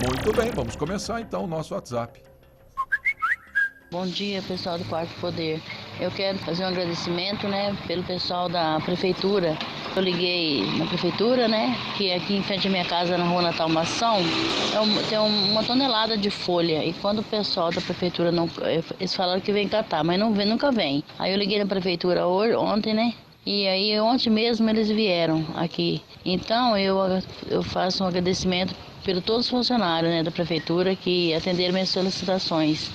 Muito bem, vamos começar então o nosso WhatsApp. Bom dia, pessoal do Quarto Poder. Eu quero fazer um agradecimento, pelo pessoal da prefeitura. Eu liguei na prefeitura, que aqui em frente à minha casa, na Rua Natal Mação, tem uma tonelada de folha. E quando o pessoal da prefeitura não... Eles falaram que vem catar, mas não vem, nunca vem. Aí eu liguei na prefeitura ontem, E aí ontem mesmo eles vieram aqui. Então eu faço um agradecimento por todos os funcionários da prefeitura que atenderam minhas solicitações.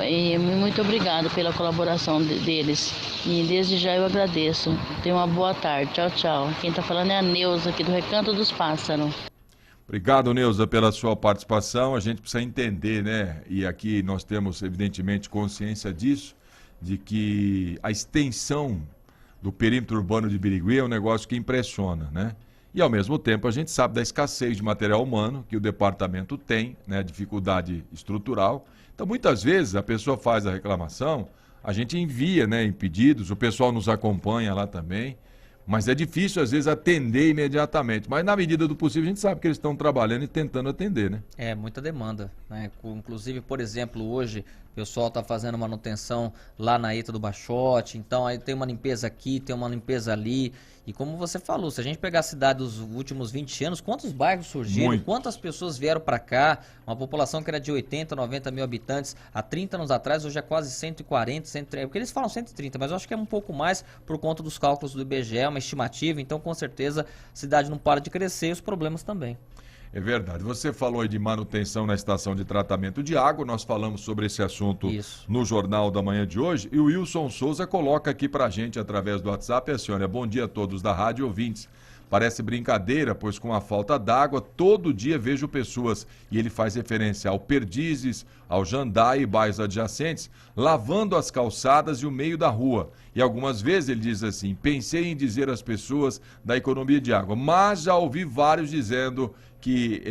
E muito obrigado pela colaboração deles. E desde já eu agradeço. Tenha uma boa tarde. Tchau, tchau. Quem está falando é a Neuza, aqui do Recanto dos Pássaros. Obrigado, Neuza, pela sua participação. A gente precisa entender, E aqui nós temos, evidentemente, consciência disso, de que a extensão do perímetro urbano de Birigui é um negócio que impressiona, E, ao mesmo tempo, a gente sabe da escassez de material humano que o departamento tem, dificuldade estrutural. Então, muitas vezes, a pessoa faz a reclamação, a gente envia, em pedidos, o pessoal nos acompanha lá também, mas é difícil, às vezes, atender imediatamente. Mas, na medida do possível, a gente sabe que eles estão trabalhando e tentando atender, É, muita demanda, Inclusive, por exemplo, hoje o pessoal está fazendo manutenção lá na Eta do Baixote, então aí tem uma limpeza aqui, tem uma limpeza ali. E como você falou, se a gente pegar a cidade dos últimos 20 anos, quantos bairros surgiram, Muito. Quantas pessoas vieram para cá, uma população que era de 80, 90 mil habitantes há 30 anos atrás, hoje é quase 140, 130, porque eles falam 130, mas eu acho que é um pouco mais por conta dos cálculos do IBGE, é uma estimativa, então com certeza a cidade não para de crescer e os problemas também. É verdade. Você falou aí de manutenção na estação de tratamento de água, nós falamos sobre esse assunto no Jornal da Manhã de hoje, e o Wilson Souza coloca aqui pra gente, através do WhatsApp, a senhora, bom dia a todos da rádio ouvintes. Parece brincadeira, pois com a falta d'água, todo dia vejo pessoas, e ele faz referência ao Perdizes, ao Jandai e bairros adjacentes, lavando as calçadas e o meio da rua. E algumas vezes ele diz assim, pensei em dizer às pessoas da economia de água, mas já ouvi vários dizendo que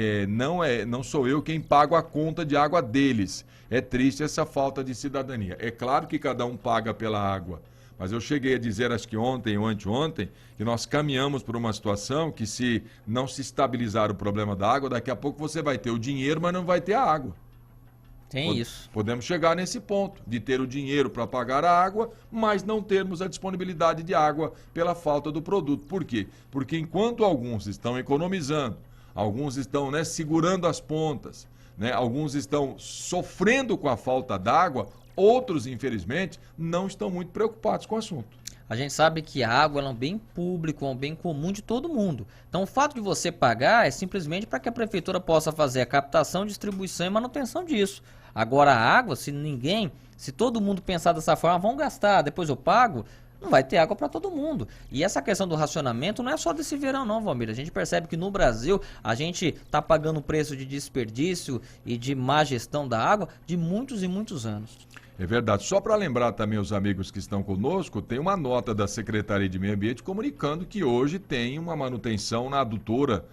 não sou eu quem pago a conta de água deles. É triste essa falta de cidadania. É claro que cada um paga pela água, mas eu cheguei a dizer, acho que ontem ou anteontem, que nós caminhamos por uma situação que se não se estabilizar o problema da água, daqui a pouco você vai ter o dinheiro, mas não vai ter a água. Tem isso. Podemos chegar nesse ponto, de ter o dinheiro para pagar a água, mas não termos a disponibilidade de água pela falta do produto. Por quê? Porque enquanto alguns estão economizando, alguns estão segurando as pontas, alguns estão sofrendo com a falta d'água, outros, infelizmente, não estão muito preocupados com o assunto. A gente sabe que a água é um bem público, é um bem comum de todo mundo. Então o fato de você pagar é simplesmente para que a prefeitura possa fazer a captação, distribuição e manutenção disso. Agora a água, se todo mundo pensar dessa forma, vão gastar, depois eu pago, não vai ter água para todo mundo. E essa questão do racionamento não é só desse verão não, Valmir. A gente percebe que no Brasil a gente está pagando preço de desperdício e de má gestão da água de muitos e muitos anos. É verdade. Só para lembrar também os amigos que estão conosco, tem uma nota da Secretaria de Meio Ambiente comunicando que hoje tem uma manutenção na adutora,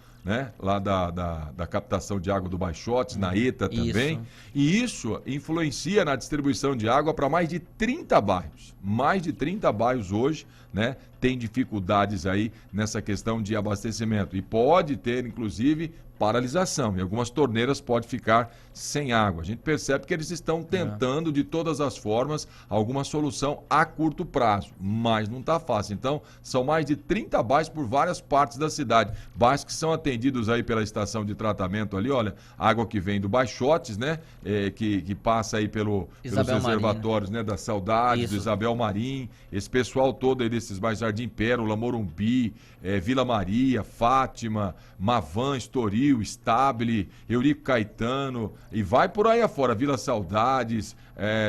lá da captação de água do Baixotes, na ETA também. Isso. E isso influencia na distribuição de água para mais de 30 bairros. Mais de 30 bairros hoje, tem dificuldades aí nessa questão de abastecimento. E pode ter, inclusive, paralisação. Em algumas torneiras pode ficar sem água. A gente percebe que eles estão tentando de todas as formas alguma solução a curto prazo, mas não está fácil. Então, são mais de 30 bairros por várias partes da cidade. Bairros que são atendidos aí pela estação de tratamento ali, olha, água que vem do Baixotes, que passa aí pelos reservatórios, da Saudade, do Isabel Marim, esse pessoal todo aí desses bairros, Jardim Pérola, Morumbi, Vila Maria, Fátima, Mavan, Estoril, Estable, Eurico Caetano, e vai por aí afora, Vila Saudades,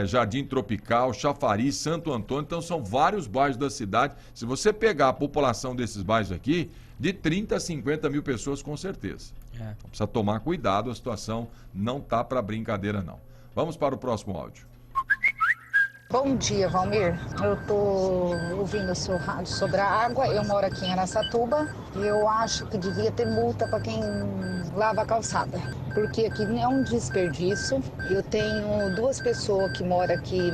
Jardim Tropical, Chafariz, Santo Antônio, então são vários bairros da cidade. Se você pegar a população desses bairros aqui, de 30 a 50 mil pessoas com certeza. Então, precisa tomar cuidado, a situação não tá para brincadeira não. Vamos para o próximo áudio. Bom dia, Valmir. Eu estou ouvindo o seu rádio sobre a água. Eu moro aqui em Araçatuba e eu acho que devia ter multa para quem lava a calçada. porque aqui é um desperdício. Eu tenho 2 pessoas que moram aqui,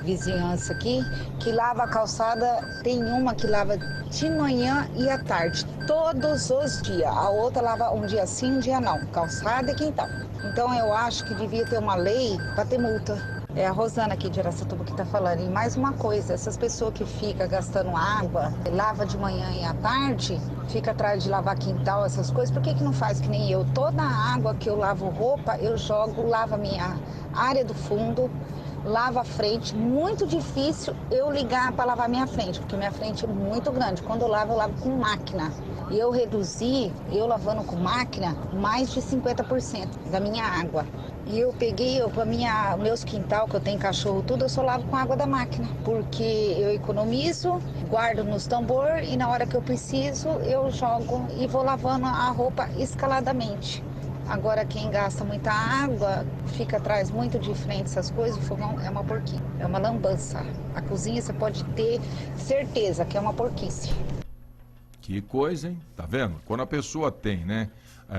vizinhança aqui, que lava a calçada. Tem uma que lava de manhã e à tarde, todos os dias. A outra lava um dia sim, um dia não, calçada e quintal. Então eu acho que devia ter uma lei para ter multa. É a Rosana aqui de Araçatuba que está falando. E mais uma coisa, essas pessoas que ficam gastando água, lava de manhã e à tarde, fica atrás de lavar quintal, essas coisas, por que não faz que nem eu? Toda a água que eu lavo roupa, eu jogo, lavo a minha área do fundo, lavo a frente. Muito difícil eu ligar para lavar minha frente, porque minha frente é muito grande. Quando eu lavo com máquina. E eu reduzi, eu lavando com máquina, mais de 50% da minha água. E eu peguei, meus quintal, que eu tenho cachorro, tudo, eu só lavo com água da máquina. Porque eu economizo, guardo nos tambor e na hora que eu preciso, eu jogo e vou lavando a roupa escaladamente. Agora, quem gasta muita água, fica atrás muito de frente essas coisas, o fogão é uma porquinha, é uma lambança. A cozinha você pode ter certeza que é uma porquice. Que coisa, hein? Tá vendo? Quando a pessoa tem, né,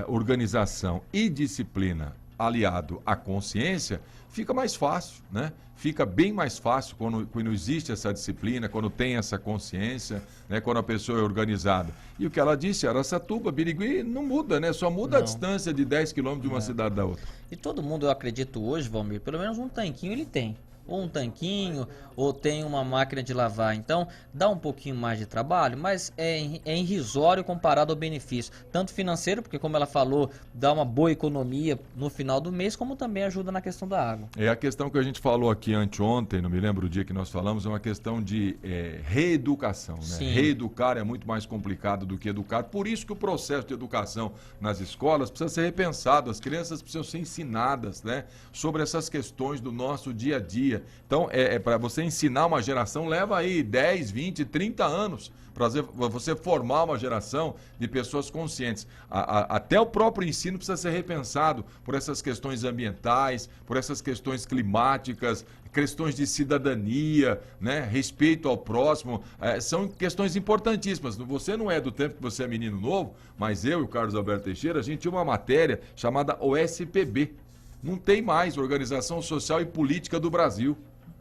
organização e disciplina aliado à consciência, fica mais fácil, né? Fica bem mais fácil quando existe essa disciplina, quando tem essa consciência, né? Quando a pessoa é organizada. E o que ela disse, Araçatuba, Birigui, não muda, né? Só muda a distância de 10 quilômetros de uma cidade da outra. E todo mundo, eu acredito hoje, Valmir, pelo menos um tanquinho ele tem. Ou um tanquinho, ou tem uma máquina de lavar. Então, dá um pouquinho mais de trabalho, mas é irrisório comparado ao benefício. Tanto financeiro, porque como ela falou, dá uma boa economia no final do mês, como também ajuda na questão da água. É a questão que a gente falou aqui anteontem, não me lembro o dia que nós falamos, é uma questão de reeducação, né? Sim. Reeducar é muito mais complicado do que educar. Por isso que o processo de educação nas escolas precisa ser repensado. As crianças precisam ser ensinadas, né, sobre essas questões do nosso dia a dia. Então, para você ensinar uma geração, leva aí 10, 20, 30 anos para você formar uma geração de pessoas conscientes. Até o próprio ensino precisa ser repensado por essas questões ambientais, por essas questões climáticas, questões de cidadania, né? Respeito ao próximo. São questões importantíssimas. Você não é do tempo que você é menino novo, mas eu e o Carlos Alberto Teixeira, a gente tinha uma matéria chamada OSPB. Não tem mais Organização Social e Política do Brasil.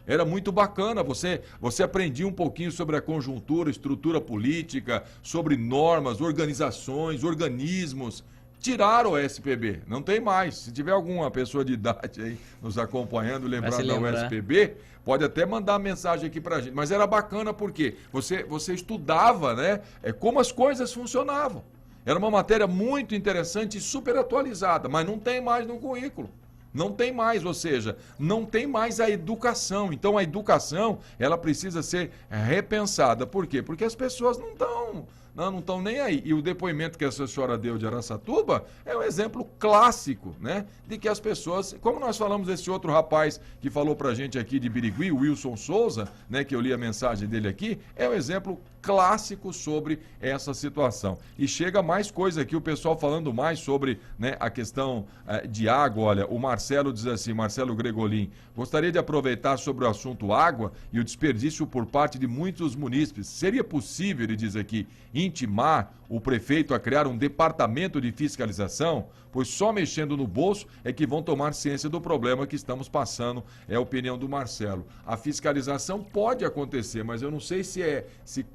Era muito bacana, você aprendia um pouquinho sobre a conjuntura, estrutura política, sobre normas, organizações, organismos. Tiraram o SPB, não tem mais. Se tiver alguma pessoa de idade aí nos acompanhando, lembrando da USPB, pode até mandar mensagem aqui pra gente. Mas era bacana porque você estudava, né, como as coisas funcionavam. Era uma matéria muito interessante e super atualizada, mas não tem mais no currículo. Não tem mais, ou seja, não tem mais a educação. Então a educação, ela precisa ser repensada. Por quê? Porque as pessoas não estão nem aí. E o depoimento que essa senhora deu de Araçatuba é um exemplo clássico, né? De que as pessoas, como nós falamos desse outro rapaz que falou pra gente aqui de Birigui, o Wilson Souza, né? Que eu li a mensagem dele aqui, é um exemplo clássico sobre essa situação. E chega mais coisa aqui, o pessoal falando mais sobre, né, a questão de água. Olha, o Marcelo diz assim, Marcelo Gregolin, gostaria de aproveitar sobre o assunto água e o desperdício por parte de muitos munícipes. Seria possível, ele diz aqui, intimar o prefeito a criar um departamento de fiscalização? Pois só mexendo no bolso é que vão tomar ciência do problema que estamos passando, é a opinião do Marcelo. A fiscalização pode acontecer, mas eu não sei se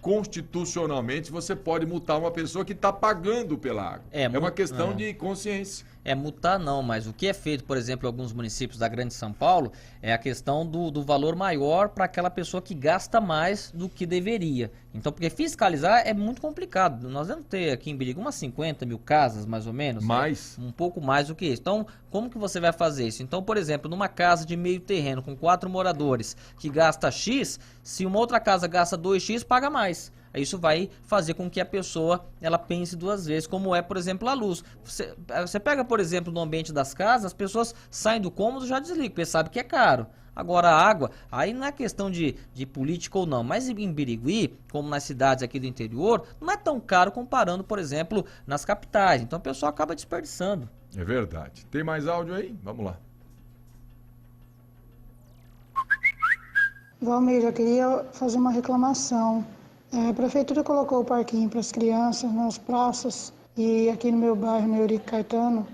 constitucionalmente você pode multar uma pessoa que está pagando pela água. É uma questão de consciência. Multar não, mas o que é feito, por exemplo, em alguns municípios da Grande São Paulo, é a questão do valor maior para aquela pessoa que gasta mais do que deveria. Então, porque fiscalizar é muito complicado. Nós vamos ter aqui em Birigui umas 50 mil casas, mais ou menos. Mais? Né? Um pouco mais do que isso. Então, como que você vai fazer isso? Então, por exemplo, numa casa de meio terreno com 4 moradores que gasta X, se uma outra casa gasta 2X, paga mais. Isso vai fazer com que a pessoa ela pense 2 vezes, como é, por exemplo, a luz. Você pega, por exemplo, no ambiente das casas, as pessoas saem do cômodo e já desligam, porque sabe que é caro. Agora a água, aí não é questão de política ou não, mas em Birigui, como nas cidades aqui do interior, não é tão caro comparando, por exemplo, nas capitais. Então a pessoa acaba desperdiçando. É verdade. Tem mais áudio aí? Vamos lá. Valmir, eu queria fazer uma reclamação. A prefeitura colocou o parquinho para as crianças nas praças E aqui no meu bairro, no Eurico Caetano,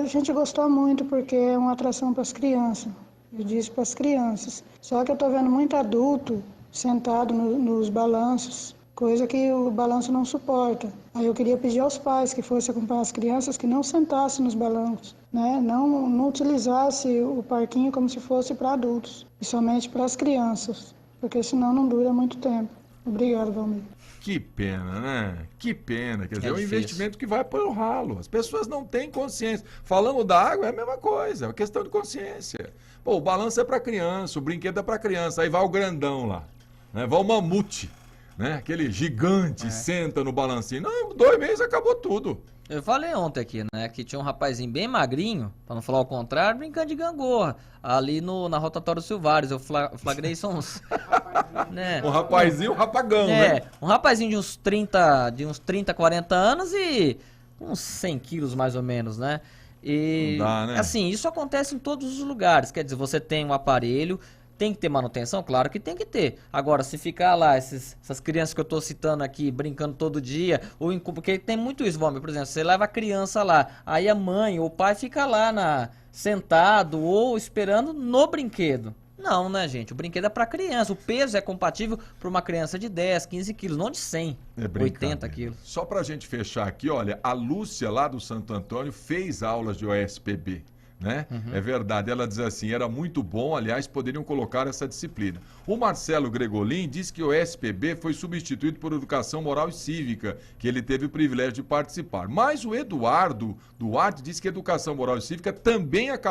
a gente gostou muito porque é uma atração para as crianças. Eu disse para as crianças. Só que eu estou vendo muito adulto sentado nos balanços, coisa que o balanço não suporta. Aí eu queria pedir aos pais que fossem acompanhar as crianças que não sentassem nos balanços, né? Não utilizasse o parquinho como se fosse para adultos, e somente para as crianças, porque senão não dura muito tempo. Obrigado, Valmir. Que pena, né? Que pena. Quer dizer, é um difícil. investimento que vai para o ralo. As pessoas não têm consciência. Falando da água é a mesma coisa, é uma questão de consciência. Pô, o balanço é para criança, o brinquedo é para criança. Aí vai o grandão lá, né? Vai o mamute, né? Aquele gigante, senta no balancinho. Não, 2 meses acabou tudo. Eu falei ontem aqui, né, que tinha um rapazinho bem magrinho, pra não falar o contrário, brincando de gangorra, ali na rotatória Silvares. Eu flagrei isso uns... né? Um rapazinho, um rapagão, né? Um rapazinho de uns 30, 40 anos e uns 100 quilos mais ou menos, né? E, Não dá, né? assim, isso acontece em todos os lugares. Quer dizer, você tem um aparelho, tem que ter manutenção? Claro que tem que ter. Agora, se ficar lá, essas crianças que eu tô citando aqui, brincando todo dia, porque tem muito isso, Valmir, por exemplo, você leva a criança lá, aí a mãe ou o pai fica lá sentado ou esperando no brinquedo. Não, né, gente? O brinquedo é para criança. O peso é compatível para uma criança de 10, 15 quilos, não de 100, 80 quilos. Só pra gente fechar aqui, olha, a Lúcia lá do Santo Antônio fez aulas de OSPB, né? É verdade, ela diz assim, era muito bom, aliás, poderiam colocar essa disciplina. O Marcelo Gregolin diz que o OSPB foi substituído por Educação Moral e Cívica, que ele teve o privilégio de participar. Mas o Eduardo Duarte diz que Educação Moral e Cívica também acabou